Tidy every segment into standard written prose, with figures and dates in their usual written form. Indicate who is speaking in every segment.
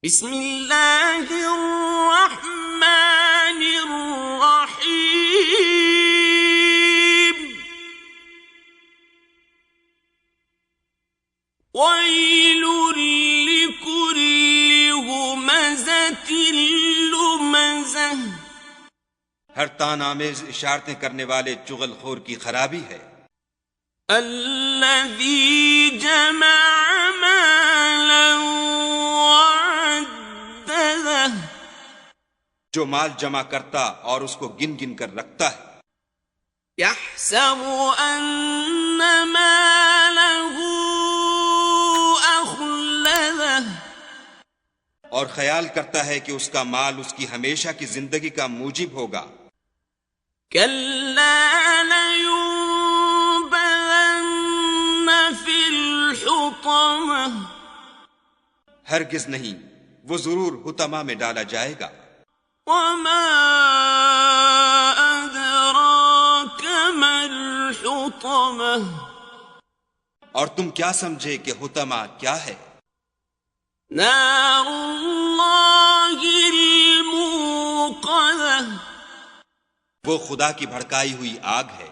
Speaker 1: بسم اللہ الرحمن الرحیم ویل لکل ہمزۃ لمزہ،
Speaker 2: ہر تان آمیز اشارتیں کرنے والے چغل خور کی خرابی ہے۔
Speaker 1: الذی جمع مالا وعددہ،
Speaker 2: جو مال جمع کرتا اور اس کو گن گن کر رکھتا ہے۔
Speaker 1: یحسب ان مالہ اخلدہ،
Speaker 2: اور خیال کرتا ہے کہ اس کا مال اس کی ہمیشہ کی زندگی کا موجب ہوگا۔
Speaker 1: کلا لینبذن فی الحطمہ،
Speaker 2: ہرگز نہیں، وہ ضرور حطمہ میں ڈالا جائے گا۔
Speaker 1: وما ادراک ما الحطمہ،
Speaker 2: اور تم کیا سمجھے کہ حطمہ کیا ہے؟
Speaker 1: نار اللہ الموقدہ،
Speaker 2: وہ خدا کی بھڑکائی ہوئی آگ ہے۔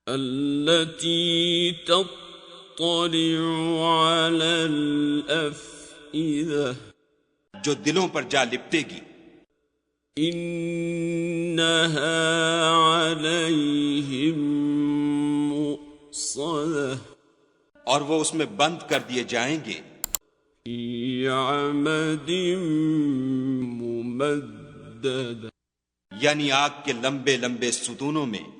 Speaker 1: التي تطلع على الأفئدة،
Speaker 2: جو دلوں پر جا لپٹے گی۔
Speaker 1: إنها عليهم مؤصدة،
Speaker 2: اور وہ اس میں بند کر دیے جائیں گے۔
Speaker 1: في عمد ممددة،
Speaker 2: یعنی آگ کے لمبے لمبے ستونوں میں۔